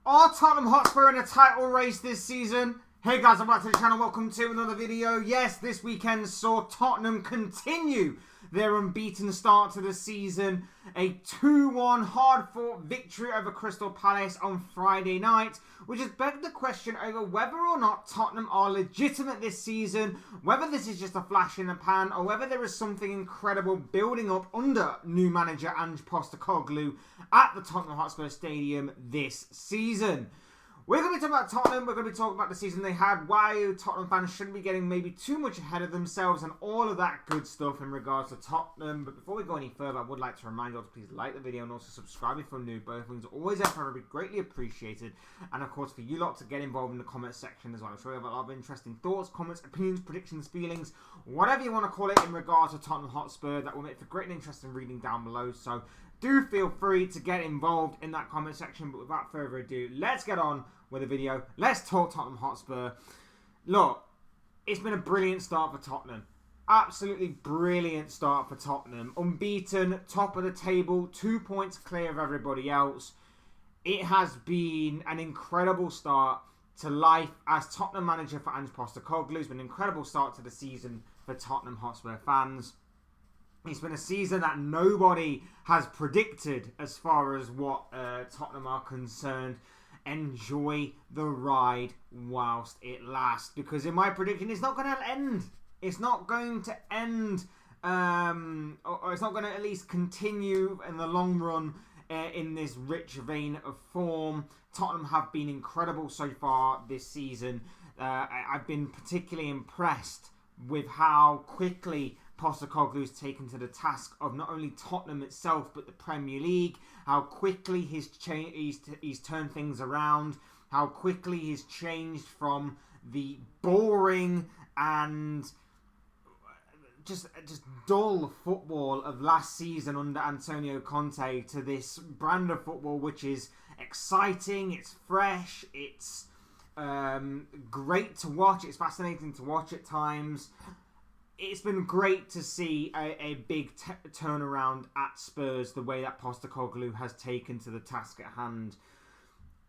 Are Tottenham Hotspur in a title race this season? Hey guys, welcome back to the channel. Welcome to another video. Yes, this weekend saw Tottenham continue their unbeaten start to the season. A 2-1 hard-fought victory over Crystal Palace on Friday night, which has begged the question over whether or not Tottenham are legitimate this season, whether this is just a flash in the pan, or whether there is something incredible building up under new manager Ange Postecoglu at the Tottenham Hotspur Stadium this season. We're going to be talking about Tottenham, we're going to be talking about the season they had, why Tottenham fans shouldn't be getting maybe too much ahead of themselves, and all of that good stuff in regards to Tottenham. But before we go any further, I would like to remind you all to please like the video and also subscribe if you're new. Both things are always ever be greatly appreciated. And of course, for you lot to get involved in the comment section as well. I'm sure you have a lot of interesting thoughts, comments, opinions, predictions, feelings, whatever you want to call it in regards to Tottenham Hotspur. That will make for great and interesting reading down below. So do feel free to get involved in that comment section. But without further ado, let's get on with the video. Let's talk Tottenham Hotspur. Look, it's been a brilliant start for Tottenham. Absolutely brilliant start for Tottenham. Unbeaten, top of the table, 2 points clear of everybody else. It has been an incredible start to life as Tottenham manager for Ange Postecoglu. It's been an incredible start to the season for Tottenham Hotspur fans. It's been a season that nobody has predicted as far as what Tottenham are concerned. Enjoy the ride whilst it lasts, because in my prediction it's not going to end. It's not going to end, or it's not going to at least continue in the long run in this rich vein of form. Tottenham have been incredible so far this season. I've been particularly impressed with how quickly Postecoglu's taken to the task of not only Tottenham itself but the Premier League, how quickly he's turned things around, how quickly he's changed from the boring and just dull football of last season under Antonio Conte to this brand of football which is exciting, it's fresh, it's great to watch, it's fascinating to watch at times. It's been great to see a big turnaround at Spurs, the way that Postecoglu has taken to the task at hand.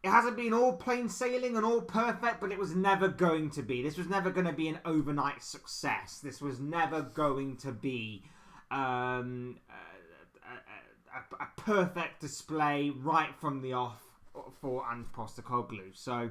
It hasn't been all plain sailing and all perfect, but it was never going to be. This was never going to be an overnight success. This was never going to be a perfect display right from the off for Ange Postecoglu. So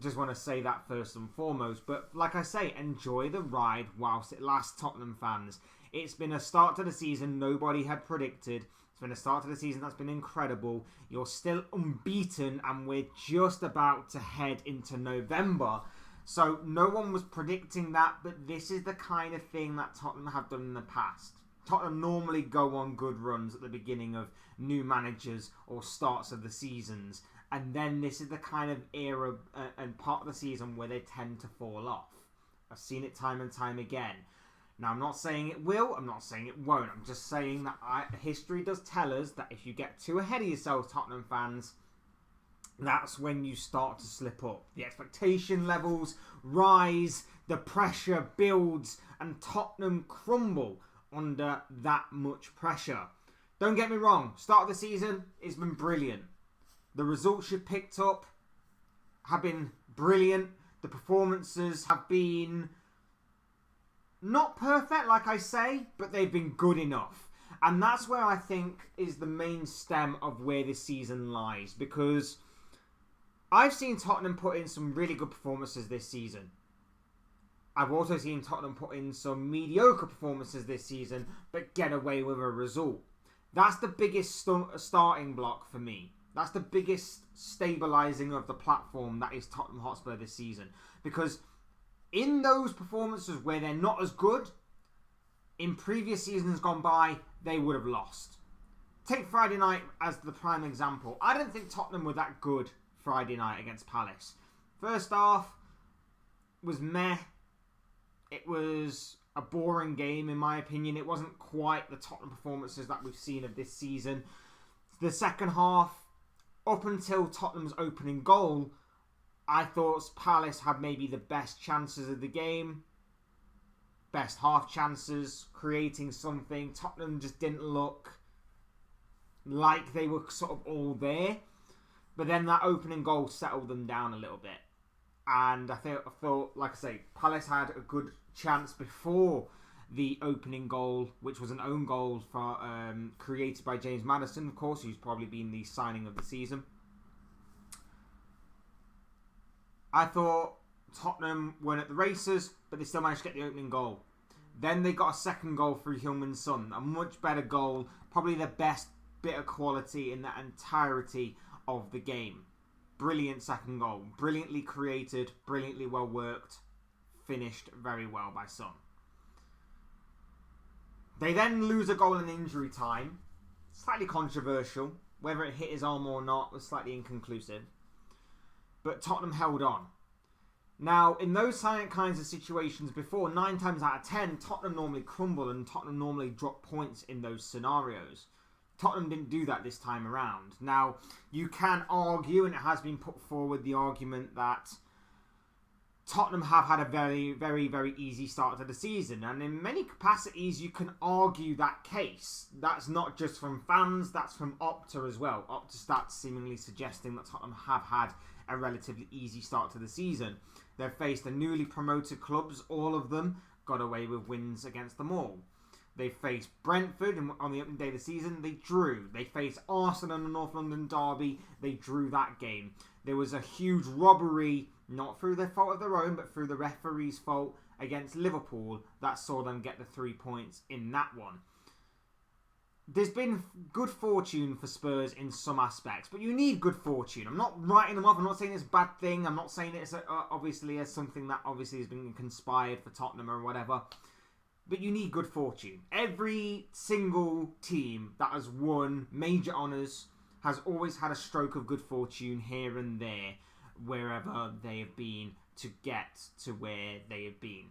just want to say that first and foremost. But like I say, enjoy the ride whilst it lasts, Tottenham fans. It's been a start to the season nobody had predicted. It's been a start to the season that's been incredible. You're still unbeaten and we're just about to head into November. So no one was predicting that, but this is the kind of thing that Tottenham have done in the past. Tottenham normally go on good runs at the beginning of new managers or starts of the seasons. And then this is the kind of era and part of the season where they tend to fall off. I've seen it time and time again. Now, I'm not saying it will. I'm not saying it won't. I'm just saying that history does tell us that if you get too ahead of yourselves, Tottenham fans, that's when you start to slip up. The expectation levels rise, the pressure builds, and Tottenham crumble under that much pressure. Don't get me wrong. Start of the season, it's been brilliant. The results you've picked up have been brilliant. The performances have been not perfect, like I say, but they've been good enough. And that's where I think is the main stem of where this season lies. Because I've seen Tottenham put in some really good performances this season. I've also seen Tottenham put in some mediocre performances this season, but get away with a result. That's the biggest starting block for me. That's the biggest stabilising of the platform that is Tottenham Hotspur this season. Because in those performances where they're not as good, in previous seasons gone by, they would have lost. Take Friday night as the prime example. I don't think Tottenham were that good Friday night against Palace. First half was meh. It was a boring game in my opinion. It wasn't quite the Tottenham performances that we've seen of this season. The second half, up until Tottenham's opening goal, I thought Palace had maybe the best chances of the game. Best half chances, creating something. Tottenham just didn't look like they were sort of all there. But then that opening goal settled them down a little bit. And I thought, like I say, Palace had a good chance before the opening goal, which was an own goal created by James Maddison, of course, who's probably been the signing of the season. I thought Tottenham weren't at the races, but they still managed to get the opening goal. Then they got a second goal through Heung-min Son, a much better goal, probably the best bit of quality in the entirety of the game. Brilliant second goal, brilliantly created, brilliantly well worked, finished very well by Son. They then lose a goal in injury time. Slightly controversial. Whether it hit his arm or not was slightly inconclusive. But Tottenham held on. Now, in those kinds of situations before, 9 times out of 10, Tottenham normally crumble and Tottenham normally drop points in those scenarios. Tottenham didn't do that this time around. Now, you can argue, and it has been put forward, the argument that Tottenham have had a very, very, very easy start to the season. And in many capacities, you can argue that case. That's not just from fans, that's from Opta as well. Opta stats seemingly suggesting that Tottenham have had a relatively easy start to the season. They've faced the newly promoted clubs, all of them got away with wins against them all. They faced Brentford on the opening day of the season, they drew. They faced Arsenal in the North London derby, they drew that game. There was a huge robbery, not through their fault of their own, but through the referee's fault against Liverpool that saw them get the 3 points in that one. There's been good fortune for Spurs in some aspects, but you need good fortune. I'm not writing them off. I'm not saying it's a bad thing. I'm not saying it's obviously as something that obviously has been conspired for Tottenham or whatever. But you need good fortune. Every single team that has won major honours has always had a stroke of good fortune here and there, wherever they have been to get to where they have been,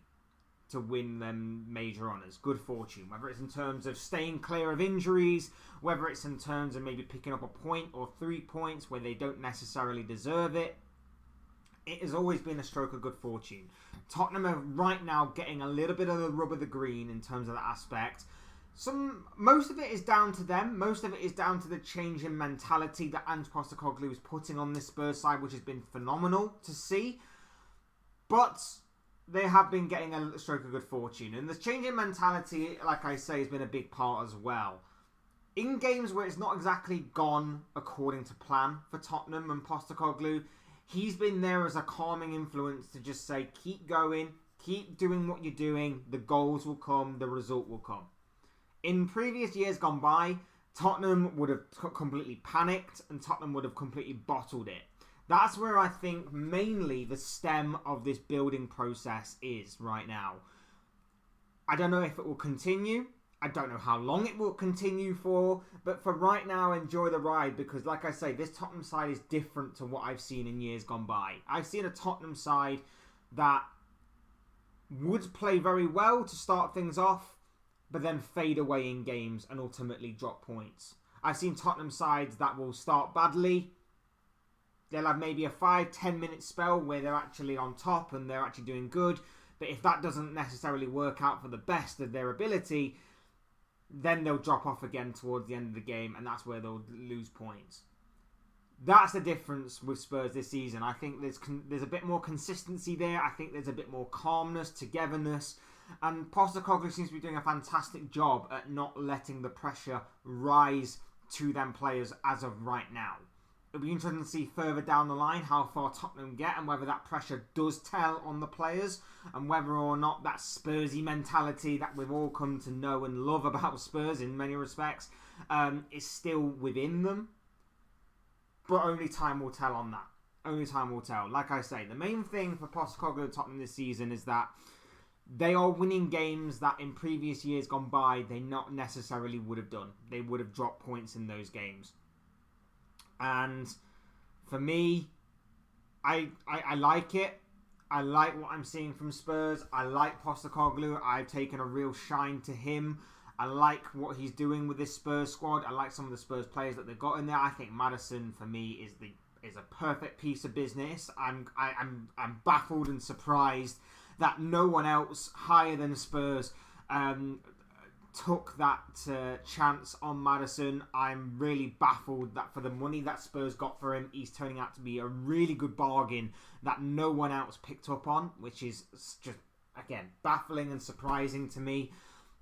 to win them major honours. Good fortune. Whether it's in terms of staying clear of injuries, whether it's in terms of maybe picking up a point or 3 points where they don't necessarily deserve it. It has always been a stroke of good fortune. Tottenham are right now getting a little bit of the rub of the green in terms of that aspect. Most of it is down to them. Most of it is down to the change in mentality that Ange Postecoglu is putting on this Spurs side, which has been phenomenal to see. But they have been getting a stroke of good fortune. And the change in mentality, like I say, has been a big part as well. In games where it's not exactly gone according to plan for Tottenham and Postecoglu, he's been there as a calming influence to just say, keep going, keep doing what you're doing, the goals will come, the result will come. In previous years gone by, Tottenham would have completely panicked and Tottenham would have completely bottled it. That's where I think mainly the stem of this building process is right now. I don't know if it will continue. I don't know how long it will continue for. But for right now, enjoy the ride. Because like I say, this Tottenham side is different to what I've seen in years gone by. I've seen a Tottenham side that would play very well to start things off, but then fade away in games and ultimately drop points. I've seen Tottenham sides that will start badly. They'll have maybe a 5-10 minute spell where they're actually on top and they're actually doing good. But if that doesn't necessarily work out for the best of their ability, then they'll drop off again towards the end of the game, and that's where they'll lose points. That's the difference with Spurs this season. I think there's a bit more consistency there. I think there's a bit more calmness, togetherness. And Postecoglu seems to be doing a fantastic job at not letting the pressure rise to them players as of right now. It'll be interesting to see further down the line how far Tottenham get and whether that pressure does tell on the players and whether or not that Spursy mentality that we've all come to know and love about Spurs in many respects is still within them. But only time will tell on that. Only time will tell. Like I say, the main thing for Postecoglu and Tottenham this season is that they are winning games that in previous years gone by they not necessarily would have done. They would have dropped points in those games. And for me, I like it. I like what I'm seeing from Spurs. I like Postecoglu. I've taken a real shine to him. I like what he's doing with this Spurs squad. I like some of the Spurs players that they've got in there. I think Maddison, for me, is a perfect piece of business. I'm baffled and surprised that no one else higher than Spurs took that chance on Maddison. I'm really baffled that for the money that Spurs got for him, he's turning out to be a really good bargain that no one else picked up on, which is just, again, baffling and surprising to me.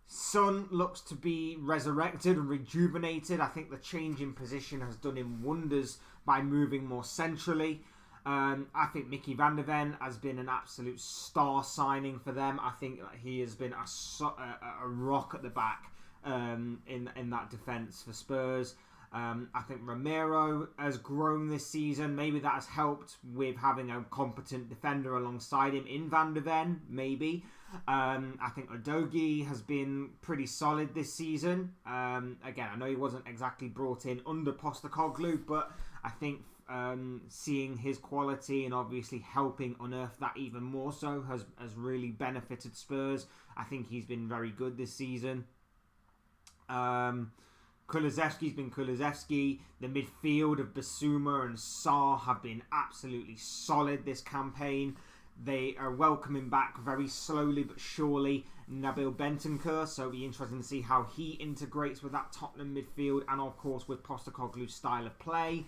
Son looks to be resurrected and rejuvenated. I think the change in position has done him wonders by moving more centrally. I think Mickey van der Ven has been an absolute star signing for them. I think that he has been a rock at the back in that defence for Spurs. I think Romero has grown this season. Maybe that has helped with having a competent defender alongside him in Van der Ven, maybe. I think Udogie has been pretty solid this season. Again, I know he wasn't exactly brought in under Postecoglu, but I think seeing his quality and obviously helping unearth that even more so has really benefited Spurs. I think he's been very good this season. Kulusevski's been Kulusevski. The midfield of Basuma and Sarr have been absolutely solid this campaign. They are welcoming back very slowly but surely Nabil Bentancur, so it'll be interesting to see how he integrates with that Tottenham midfield and of course with Postecoglu's style of play.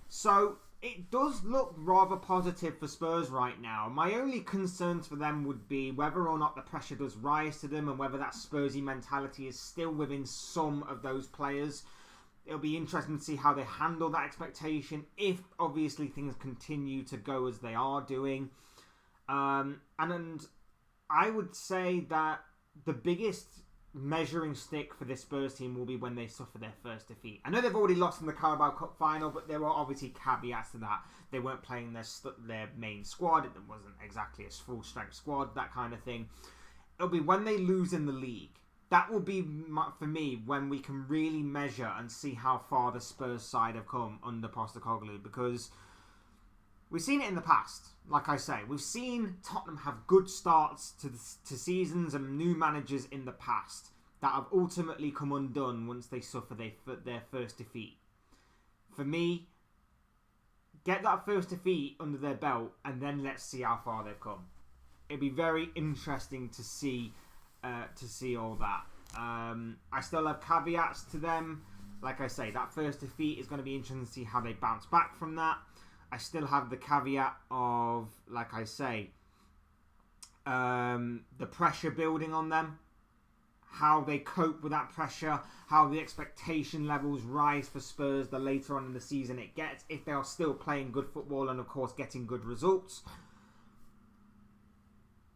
So it does look rather positive for Spurs right now. My only concerns for them would be whether or not the pressure does rise to them and whether that Spursy mentality is still within some of those players. It'll be interesting to see how they handle that expectation if obviously things continue to go as they are doing. And I would say that the biggest measuring stick for this Spurs team will be when they suffer their first defeat. I know they've already lost in the Carabao Cup final, but there were obviously caveats to that. They weren't playing their main squad. It wasn't exactly a full-strength squad, that kind of thing. It'll be when they lose in the league. That will be, for me, when we can really measure and see how far the Spurs side have come under Postecoglu, because we've seen it in the past. Like I say, we've seen Tottenham have good starts to seasons and new managers in the past that have ultimately come undone once they suffer their first defeat. For me, get that first defeat under their belt and then let's see how far they've come. It'd be very interesting to see all that. I still have caveats to them. Like I say, that first defeat is going to be interesting to see how they bounce back from that. I still have the caveat of, like I say, the pressure building on them, how they cope with that pressure, how the expectation levels rise for Spurs the later on in the season it gets, if they are still playing good football and, of course, getting good results.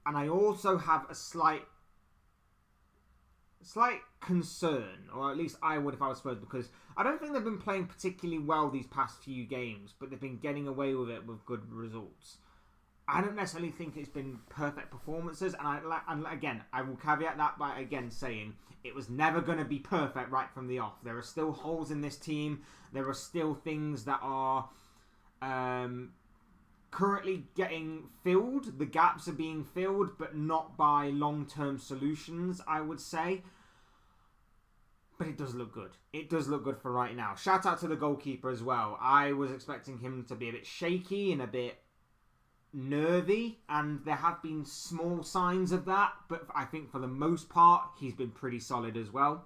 And I also have a slight concern, or at least I would if I was Spurs, because I don't think they've been playing particularly well these past few games, but they've been getting away with it with good results. I don't necessarily think it's been perfect performances, and again, I will caveat that by again saying it was never going to be perfect right from the off. There are still holes in this team. There are still things that are currently getting filled. The gaps are being filled, but not by long-term solutions, I would say. But it does look good. It does look good for right now. Shout out to the goalkeeper as well. I was expecting him to be a bit shaky and a bit nervy, and there have been small signs of that, but I think for the most part, he's been pretty solid as well.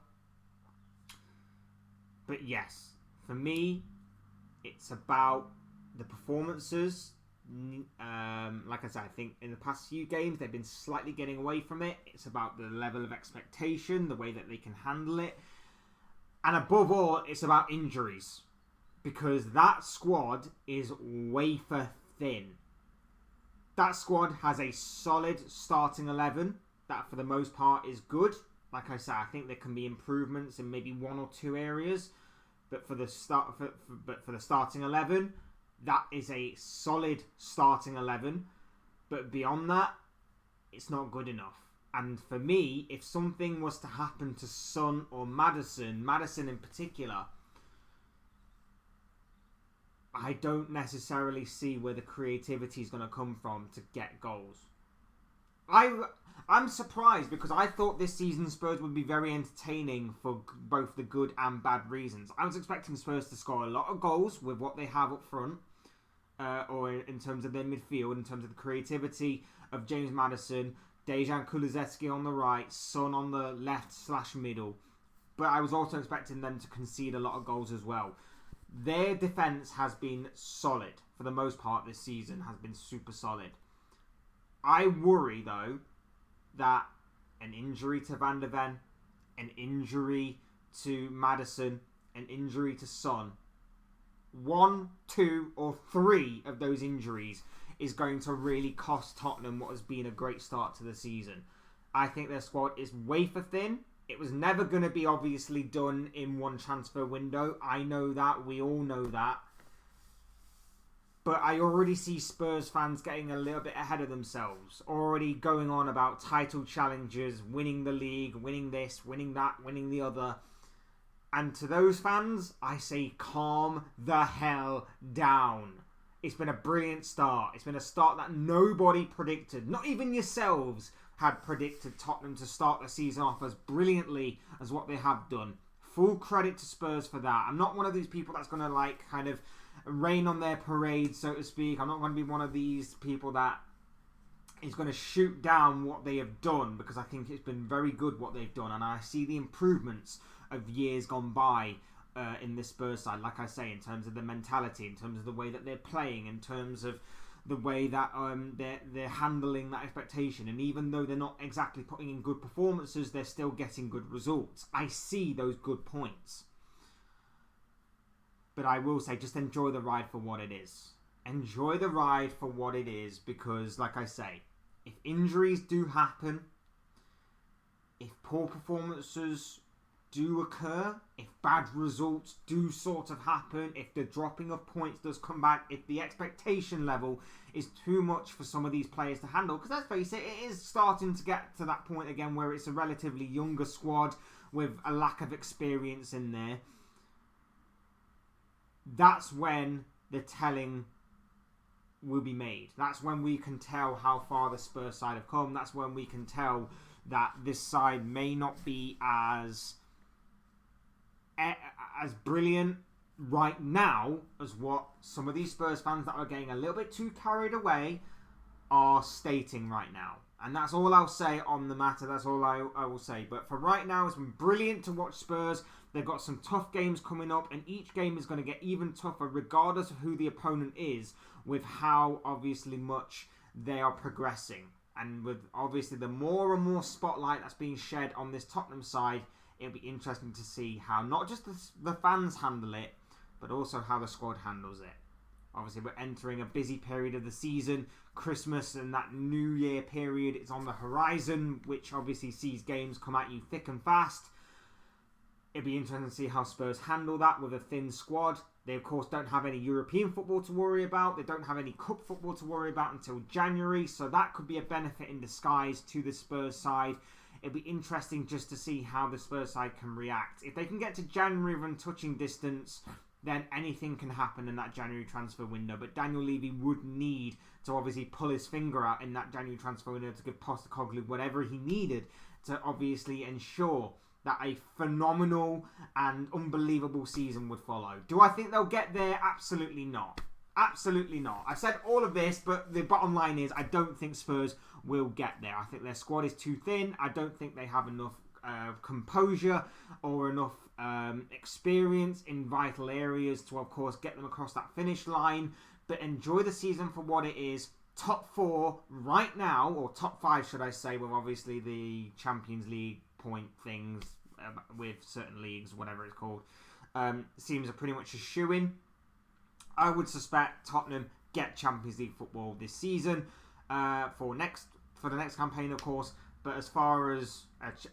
But yes, for me, it's about the performances. Like I said, I think in the past few games, they've been slightly getting away from it. It's about the level of expectation, the way that they can handle it. And above all, it's about injuries. Because that squad is wafer thin. That squad has a solid starting 11 that for the most part is good. Like I said, I think there can be improvements in maybe one or two areas. But for the starting 11, that is a solid starting 11. But beyond that, it's not good enough. And for me, if something was to happen to Son or Maddison in particular, I don't necessarily see where the creativity is going to come from to get goals. I'm surprised because I thought this season Spurs would be very entertaining for both the good and bad reasons. I was expecting Spurs to score a lot of goals with what they have up front, or in terms of their midfield, in terms of the creativity of James Maddison, Dejan Kulusevski on the right, Son on the left/middle. But I was also expecting them to concede a lot of goals as well. Their defence has been solid for the most part this season, has been super solid. I worry, though, that an injury to Van de Ven, an injury to Maddison, an injury to Son, 1, 2 or 3 of those injuries is going to really cost Tottenham what has been a great start to the season. I think their squad is wafer thin. It was never going to be obviously done in one transfer window. I know that. We all know that. But I already see Spurs fans getting a little bit ahead of themselves. Already going on about title challenges, winning the league, winning this, winning that, winning the other. And to those fans, I say calm the hell down. It's been a brilliant start. It's been a start that nobody predicted. Not even yourselves had predicted Tottenham to start the season off as brilliantly as what they have done. Full credit to Spurs for that. I'm not one of these people that's going to kind of rain on their parade, so to speak. I'm not going to be one of these people that is going to shoot down what they have done, because I think it's been very good what they've done, and I see the improvements of years gone by in this Spurs side, like I say, in terms of the mentality, in terms of the way that they're playing, in terms of the way that they're handling that expectation. And even though they're not exactly putting in good performances, they're still getting good results. I see those good points. But I will say, just enjoy the ride for what it is. Enjoy the ride for what it is, because, like I say, if injuries do happen, if poor performances do occur, if bad results do sort of happen, if the dropping of points does come back, if the expectation level is too much for some of these players to handle, because let's face it, it is starting to get to that point again where it's a relatively younger squad with a lack of experience in there. That's when the telling will be made. That's when we can tell how far the Spurs side have come. That's when we can tell that this side may not be as brilliant right now as what some of these Spurs fans that are getting a little bit too carried away are stating right now. And that's all I'll say on the matter. That's all I will say. But for right now, it's been brilliant to watch Spurs. They've got some tough games coming up, and each game is going to get even tougher regardless of who the opponent is, with how obviously much they are progressing. And with obviously the more and more spotlight that's being shed on this Tottenham side, it'll be interesting to see how not just the fans handle it, but also how the squad handles it. Obviously, we're entering a busy period of the season. Christmas and that New Year period is on the horizon, which obviously sees games come at you thick and fast. It'll be interesting to see how Spurs handle that with a thin squad. They, of course, don't have any European football to worry about. They don't have any cup football to worry about until January, so that could be a benefit in disguise to the Spurs side. It'll be interesting just to see how the Spurs side can react. If they can get to January within touching distance, then anything can happen in that January transfer window. But Daniel Levy would need to obviously pull his finger out in that January transfer window to give Postecoglu whatever he needed to obviously ensure that a phenomenal and unbelievable season would follow. Do I think they'll get there? Absolutely not. Absolutely not. I've said all of this, but the bottom line is I don't think Spurs will get there. I think their squad is too thin. I don't think they have enough composure or enough experience in vital areas to, of course, get them across that finish line. But enjoy the season for what it is. Top 4 right now, or top 5 should I say, with obviously the Champions League point things with certain leagues, whatever it's called, seems pretty much a shoo-in. I would suspect Tottenham get Champions League football this season for the next campaign, of course. But as far as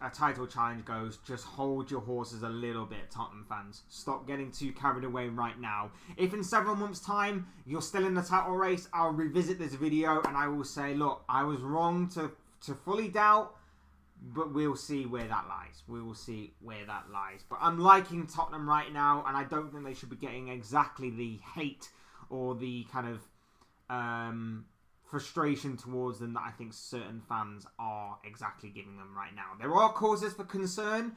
a title challenge goes, just hold your horses a little bit, Tottenham fans. Stop getting too carried away right now. If in several months' time you're still in the title race, I'll revisit this video and I will say, look, I was wrong to fully doubt, but we'll see where that lies. We will see where that lies. But I'm liking Tottenham right now, and I don't think they should be getting exactly the hate or the kind of frustration towards them that I think certain fans are exactly giving them right now. There are causes for concern,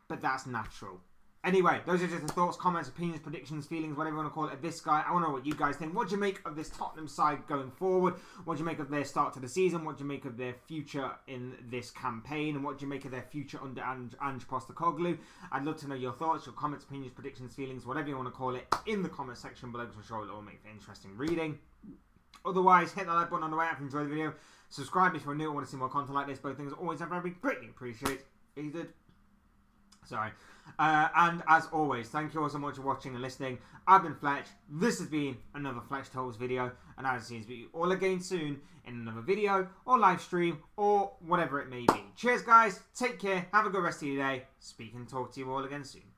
but that's natural. Anyway, those are just the thoughts, comments, opinions, predictions, feelings, whatever you want to call it, of this guy. I want to know what you guys think. What do you make of this Tottenham side going forward? What do you make of their start to the season? What do you make of their future in this campaign? And what do you make of their future under Ange Postecoglu? I'd love to know your thoughts, your comments, opinions, predictions, feelings, whatever you want to call it, in the comment section below, because I'm sure it'll all make for interesting reading. Otherwise, hit that like button on the way out if you enjoyed the video. Subscribe if you're new and want to see more content like this. Both things always are very greatly appreciated. Sorry. And as always, thank you all so much for watching and listening. I've been Fletch. This has been another Fletch Talks video. And as it seems to be all again soon in another video or live stream or whatever it may be. Cheers, guys. Take care. Have a good rest of your day. Speak and talk to you all again soon.